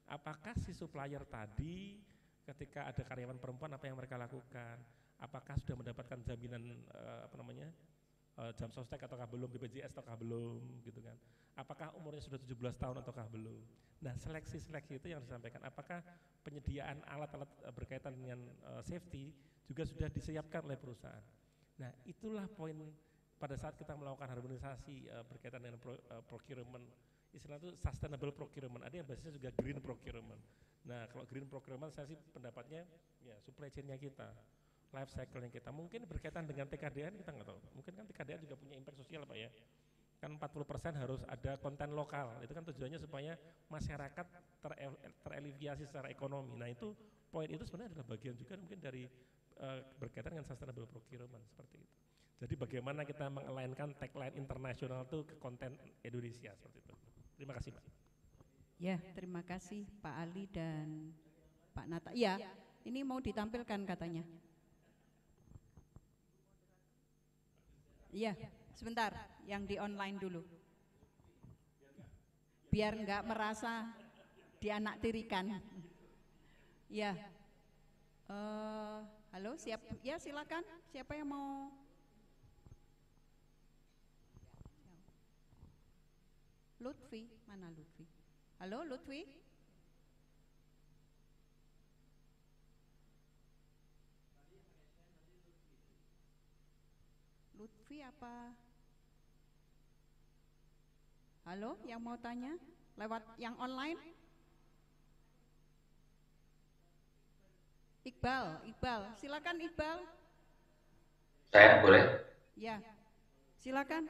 Apakah si supplier tadi ketika ada karyawan perempuan apa yang mereka lakukan, apakah sudah mendapatkan jaminan jam sostek ataukah belum, BPJS ataukah belum gitu kan, apakah umurnya sudah 17 tahun ataukah belum. Nah, seleksi-seleksi itu yang disampaikan, apakah penyediaan alat-alat berkaitan dengan safety juga sudah disiapkan oleh perusahaan. Nah, itulah poin pada saat kita melakukan harmonisasi berkaitan dengan procurement, istilah itu sustainable procurement, ada yang basisnya juga green procurement. Nah, kalau green procurement saya sih pendapatnya ya supply chain-nya kita, life cycle-nya kita, mungkin berkaitan dengan TKDN kita nggak tahu, mungkin kan TKDN juga punya impact sosial Pak ya, kan 40% harus ada konten lokal, itu kan tujuannya supaya masyarakat tereliviasi secara ekonomi. Nah, itu poin itu sebenarnya adalah bagian juga mungkin dari berkaitan dengan sustainable procurement seperti itu. Jadi bagaimana kita mengelainkan tagline internasional itu ke konten Indonesia seperti itu. Terima kasih Pak. Ya, terima kasih Pak Ali dan Pak Nata. Ya, ini mau ditampilkan katanya. Iya, sebentar, yang di online dulu. Biar enggak merasa dianaktirikan. Ya, halo, ya silakan. Siapa yang mau? Lutfi, mana Lutfi? Halo Lutfi? Lutfi apa? Halo, yang mau tanya? Lewat yang online? Iqbal, silakan Iqbal. Saya boleh? Ya, silakan.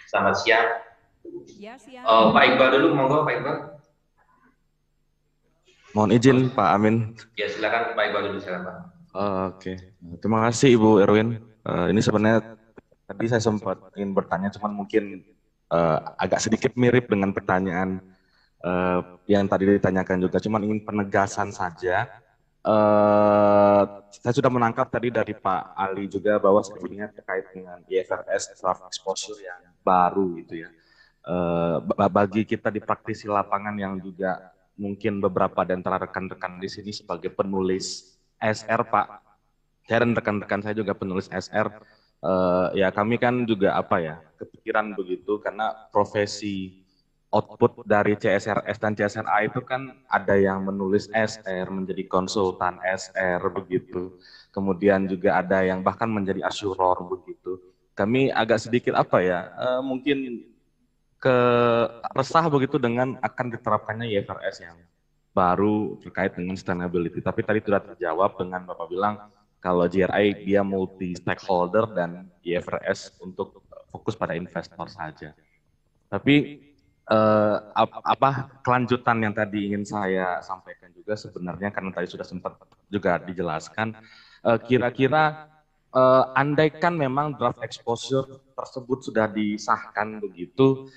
Selamat siang. Ya, siang. Pak Iqbal dulu, monggo Pak Iqbal. Mohon izin Pak Amin. Ya silakan Pak Iqbal dulu, silakan Pak. Oke, terima kasih Ibu Erwin. Ini sebenarnya tadi saya sempat ingin bertanya, cuman mungkin agak sedikit mirip dengan pertanyaan yang tadi ditanyakan juga, cuman ingin penegasan saja. Saya sudah menangkap tadi dari Pak Ali juga bahwa sebetulnya terkait dengan IFRS draft exposure yang baru gitu ya. Bagi kita di praktisi lapangan yang juga mungkin beberapa di antara rekan-rekan di sini sebagai penulis SR Pak, saya dan rekan-rekan saya juga penulis SR, ya kami kan juga kepikiran begitu karena profesi output dari CSRS dan CSRA itu kan ada yang menulis SR, menjadi konsultan SR begitu. Kemudian juga ada yang bahkan menjadi assuror begitu. Kami agak sedikit mungkin resah begitu dengan akan diterapkannya IFRS yang baru terkait dengan sustainability. Tapi tadi sudah terjawab dengan Bapak bilang Kalau GRI dia multi stakeholder dan IFRS untuk fokus pada investor saja. Tapi kelanjutan yang tadi ingin saya sampaikan juga sebenarnya karena tadi sudah sempat juga dijelaskan, kira-kira andaikan memang draft exposure tersebut sudah disahkan begitu,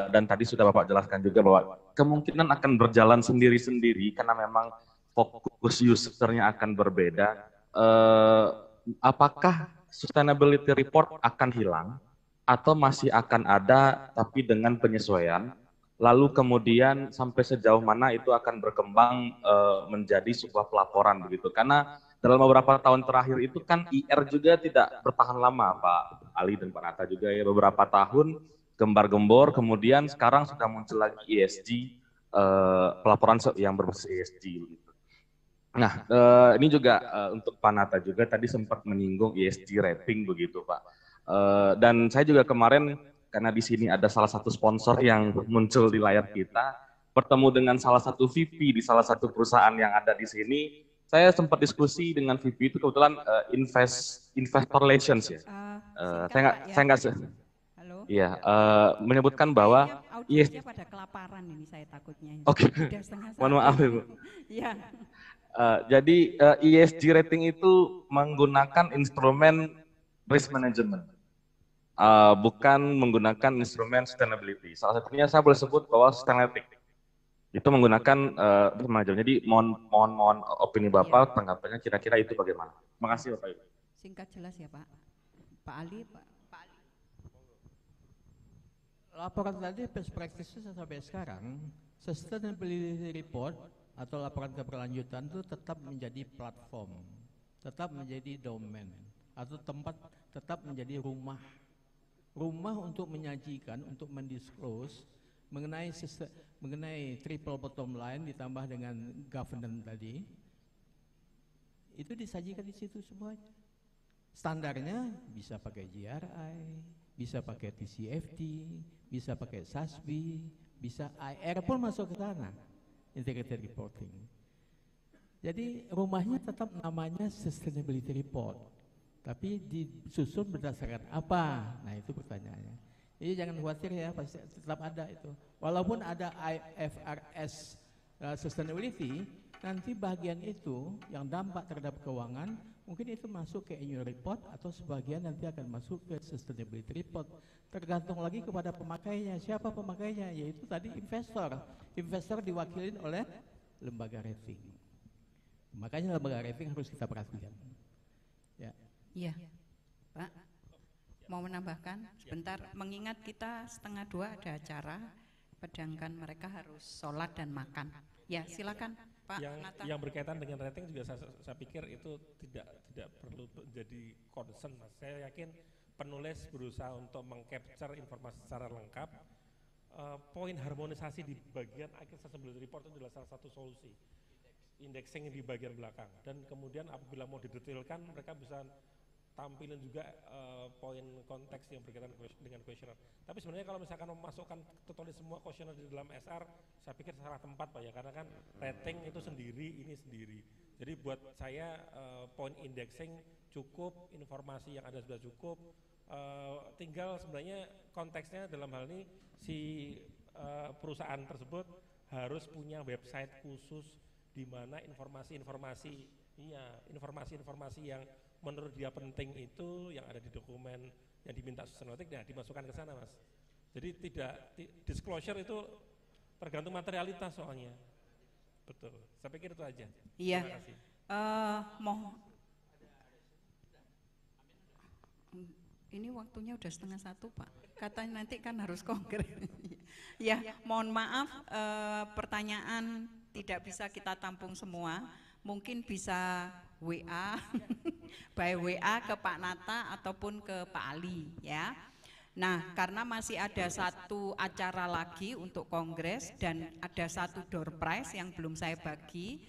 dan tadi sudah Bapak jelaskan juga bahwa kemungkinan akan berjalan sendiri-sendiri karena memang fokus usernya akan berbeda, apakah sustainability report akan hilang atau masih akan ada tapi dengan penyesuaian, lalu kemudian sampai sejauh mana itu akan berkembang menjadi sebuah pelaporan begitu, karena dalam beberapa tahun terakhir itu kan IR juga tidak bertahan lama, Pak Ali dan Pak Nata juga ya, beberapa tahun gembar-gembor, kemudian sekarang sudah muncul lagi ESG, pelaporan yang berbasis ESG. Nah, ini juga untuk Pak Nata juga tadi sempat menyinggung ESG rating begitu, Pak. Dan saya juga kemarin karena di sini ada salah satu sponsor yang muncul di layar kita, bertemu dengan salah satu VP di salah satu perusahaan yang ada di sini. Saya sempat diskusi dengan VP itu kebetulan investor relations ya. Saya nggak Halo. Iya, menyebutkan bahwa Audiensnya pada kelaparan ini saya takutnya. Oke. Mohon maaf Ibu. Iya. Jadi ESG rating itu menggunakan instrumen risk management, bukan menggunakan instrumen sustainability. Salah satunya saya boleh sebut bahwa Sustainalytics itu menggunakan manajemen. Jadi mohon opini Bapak, tanggapannya kira-kira itu bagaimana? Terima kasih Bapak Ibu. Singkat jelas ya Pak. Pak Ali, Pak Ali. Laporan tadi best practices sampai sekarang, sustainability report atau laporan keberlanjutan itu tetap menjadi platform, tetap menjadi domain, atau tempat, tetap menjadi rumah untuk menyajikan, untuk mendisclose mengenai triple bottom line ditambah dengan governance tadi, itu disajikan di situ semuanya. Standarnya bisa pakai GRI, bisa pakai TCFD, bisa pakai SASB, bisa IR pun masuk ke sana, integrated reporting. Jadi rumahnya tetap namanya sustainability report, tapi disusun berdasarkan apa? Nah itu pertanyaannya. Jadi jangan khawatir ya, pasti tetap ada itu. Walaupun ada IFRS sustainability, nanti bagian itu yang dampak terhadap keuangan, mungkin itu masuk ke annual report atau sebagian nanti akan masuk ke sustainability report. Tergantung lagi kepada pemakainya. Siapa pemakainya? Yaitu tadi investor. Investor diwakilin oleh lembaga rating. Makanya lembaga rating harus kita perhatikan. Ya. Iya, Pak. Mau menambahkan sebentar, mengingat kita 1:30 ada acara, pedangkan mereka harus sholat dan makan. Ya silakan Pak Nata. Yang berkaitan dengan rating juga saya pikir itu tidak perlu menjadi concern, Mas. Saya yakin penulis berusaha untuk mengcapture informasi secara lengkap. Poin harmonisasi di bagian akhir sustainability report itu adalah salah satu solusi. Indexing di bagian belakang, dan kemudian apabila mau didetailkan mereka bisa tampilin juga poin konteks yang berkaitan dengan kuesioner. Tapi sebenarnya kalau misalkan memasukkan totalis semua kuesioner di dalam SR, saya pikir salah tempat Pak ya, karena kan rating itu sendiri, ini sendiri. Jadi buat saya poin indexing cukup, informasi yang ada sudah cukup, tinggal sebenarnya konteksnya dalam hal ini si perusahaan tersebut harus punya website khusus di mana informasi-informasi yang menurut dia penting itu yang ada di dokumen yang diminta Sustainalytics, ya dimasukkan ke sana Mas. Jadi tidak disclosure itu tergantung materialitas soalnya. Betul. Saya pikir itu aja. Iya. Ini waktunya udah 1:30 Pak. Katanya nanti kan harus kongres. Ya, mohon maaf pertanyaan tidak bisa kita tampung semua. Mungkin bisa WA, by WA ke Pak Nata ataupun ke Pak Ali ya. Nah, karena masih ada satu acara lagi untuk kongres dan ada satu door prize yang belum saya bagi,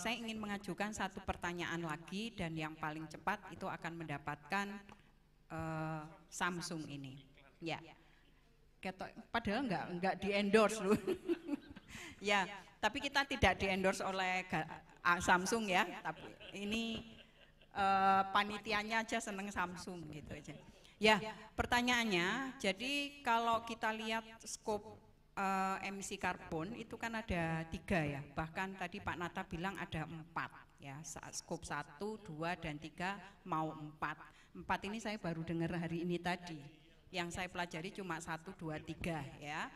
saya ingin mengajukan satu pertanyaan lagi dan yang paling cepat itu akan mendapatkan Samsung ini. Ya, padahal enggak di endorse loh. Ya, tapi kita tidak di endorse oleh Samsung ya. Tapi ini panitianya aja seneng Samsung gitu aja. Ya, pertanyaannya, jadi kalau kita lihat skop emisi karbon itu kan ada 3 ya, bahkan tadi Pak Nata bilang ada 4 ya, skop 1, 2, dan 3 mau 4. 4 ini saya baru dengar hari ini tadi, yang saya pelajari cuma 1, 2, 3 ya.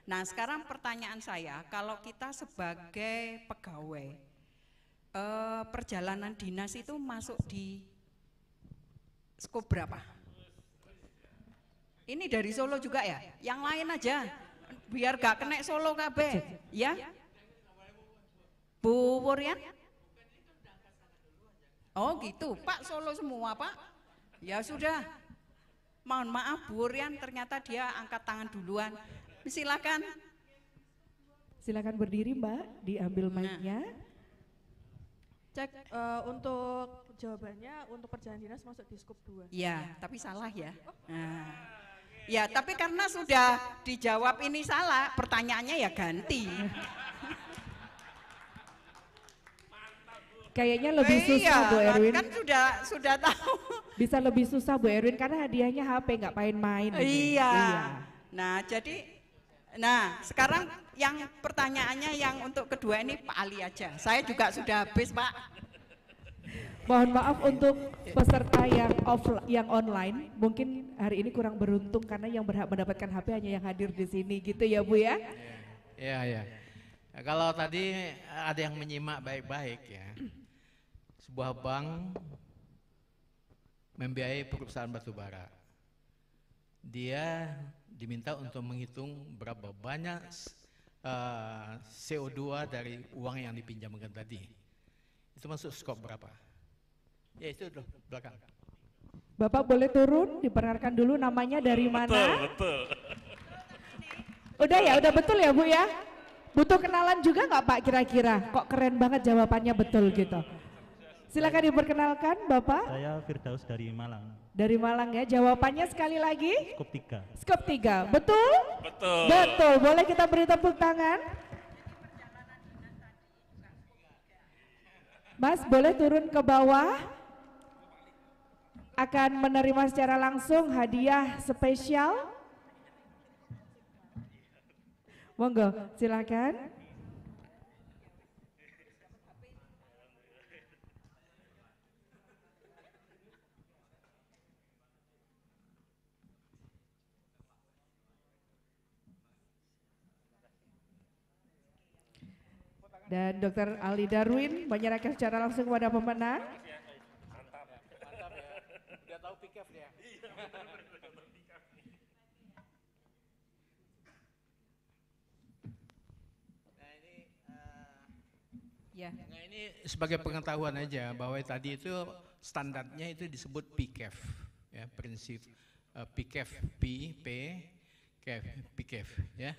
Nah sekarang pertanyaan saya, kalau kita sebagai pegawai, perjalanan dinas itu masuk di skop berapa? Ini dari Solo juga ya? Yang lain aja, biar gak kena Solo KB, ya? Bu Wurian? Oh gitu, Pak Solo semua Pak? Ya sudah, mohon maaf Bu Wurian, ternyata dia angkat tangan duluan. Silakan. Silakan berdiri Mbak, diambil mic-nya. Cek untuk jawabannya untuk perjalanan dinas masuk di skop 2. Ya, tapi salah ya. Nah. Ya, tapi karena sudah dijawab ini salah, pertanyaannya ya ganti. Kayaknya lebih susah Bu Erwin. Kan sudah tahu. Bisa lebih susah Bu Erwin karena hadiahnya HP, nggak main-main. Iya. Nah, sekarang yang pertanyaannya yang untuk kedua ini Pak Ali aja. Saya juga sudah habis Pak. Mohon maaf untuk peserta yang online, mungkin hari ini kurang beruntung karena yang berhak mendapatkan HP hanya yang hadir di sini gitu ya Bu ya? Iya. Kalau tadi ada yang menyimak baik-baik ya, sebuah bank membiayai perusahaan batubara. Dia diminta untuk menghitung berapa banyak CO2 dari uang yang dipinjamkan tadi. Itu masuk skop berapa? Ya itu loh, belakang. Bapak boleh turun, diperkenalkan dulu namanya dari mana? Betul. Udah ya, udah betul ya Bu ya? Butuh kenalan juga nggak Pak kira-kira? Kok keren banget jawabannya betul gitu. Silakan diperkenalkan Bapak. Saya Firdaus dari Malang. Dari Malang ya, jawabannya sekali lagi? Skop 3. Skop 3, betul? Betul. Betul, boleh kita beri tepuk tangan? Mas boleh turun ke bawah? Akan menerima secara langsung hadiah spesial. Monggo, silakan. Dan Dr. Ali Darwin menyerahkan secara langsung kepada pemenang. Mantap ya. Udah tahu PKF dia. Nah ini sebagai pengetahuan aja bahwa tadi itu standarnya itu disebut PKF ya, prinsip PKF PKF ya,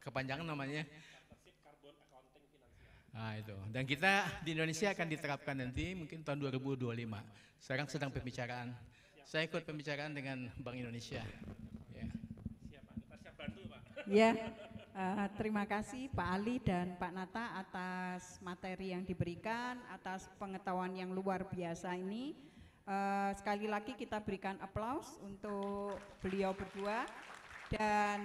kepanjangan namanya. Nah itu, dan kita di Indonesia akan diterapkan nanti mungkin tahun 2025. Sekarang sedang pembicaraan. Saya ikut pembicaraan dengan Bank Indonesia. Ya. Siap Pak, kita siap bantu Pak. Ya, terima kasih Pak Ali dan Pak Nata atas materi yang diberikan, atas pengetahuan yang luar biasa ini. Sekali lagi kita berikan aplaus untuk beliau berdua dan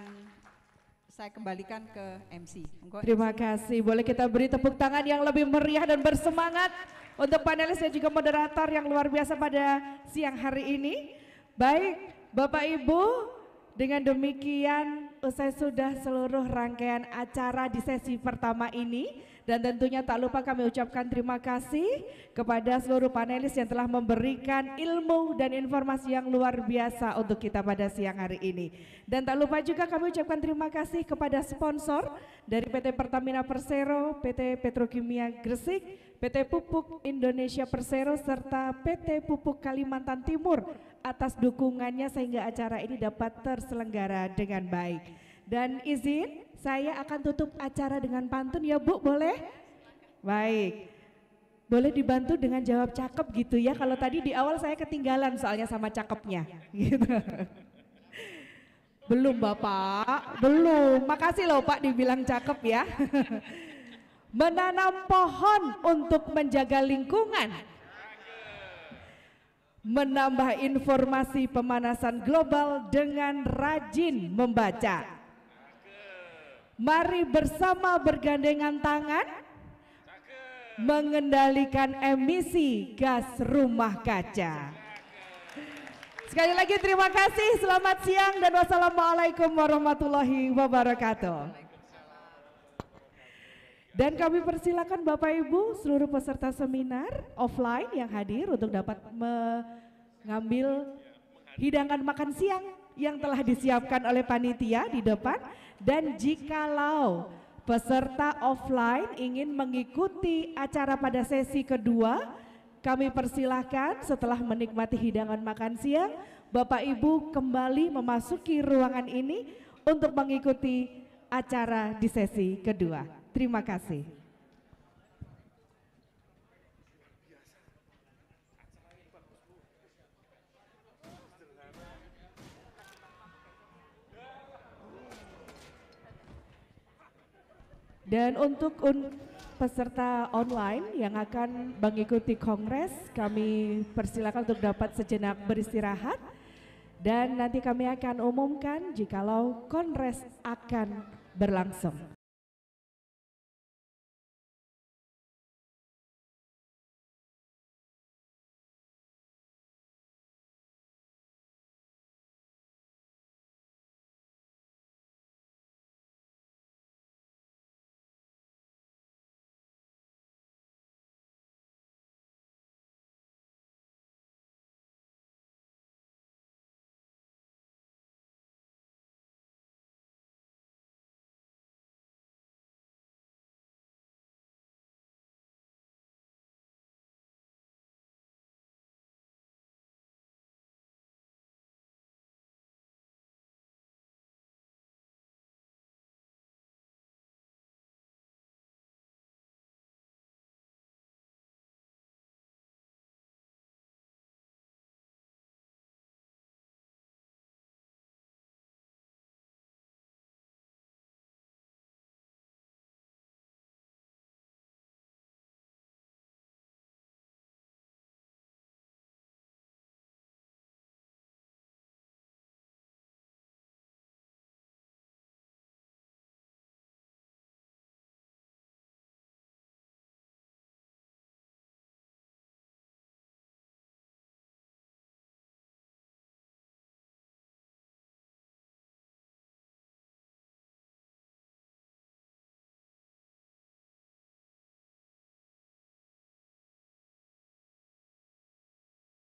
saya kembalikan ke MC. Terima kasih, boleh kita beri tepuk tangan yang lebih meriah dan bersemangat untuk panelis dan juga moderator yang luar biasa pada siang hari ini. Baik, Bapak Ibu, dengan demikian usai sudah seluruh rangkaian acara di sesi pertama ini. Dan tentunya tak lupa kami ucapkan terima kasih kepada seluruh panelis yang telah memberikan ilmu dan informasi yang luar biasa untuk kita pada siang hari ini. Dan tak lupa juga kami ucapkan terima kasih kepada sponsor dari PT Pertamina Persero, PT Petrokimia Gresik, PT Pupuk Indonesia Persero, serta PT Pupuk Kalimantan Timur atas dukungannya sehingga acara ini dapat terselenggara dengan baik. Dan izin saya akan tutup acara dengan pantun ya Bu, boleh? Baik, boleh dibantu dengan jawab cakep gitu ya. Kalau tadi di awal saya ketinggalan soalnya sama cakepnya gitu. Belum Bapak, belum. Makasih loh Pak dibilang cakep ya. Menanam pohon untuk menjaga lingkungan menambah informasi pemanasan global dengan rajin membaca. Mari bersama bergandengan tangan mengendalikan emisi gas rumah kaca. Sekali lagi terima kasih, selamat siang dan wassalamualaikum warahmatullahi wabarakatuh. Dan kami persilakan Bapak Ibu seluruh peserta seminar offline yang hadir untuk dapat mengambil hidangan makan siang yang telah disiapkan oleh panitia di depan. Dan jikalau peserta offline ingin mengikuti acara pada sesi kedua, kami persilahkan setelah menikmati hidangan makan siang, Bapak Ibu kembali memasuki ruangan ini untuk mengikuti acara di sesi kedua. Terima kasih. Dan untuk peserta online yang akan mengikuti kongres, kami persilakan untuk dapat sejenak beristirahat dan nanti kami akan umumkan jikalau kongres akan berlangsung.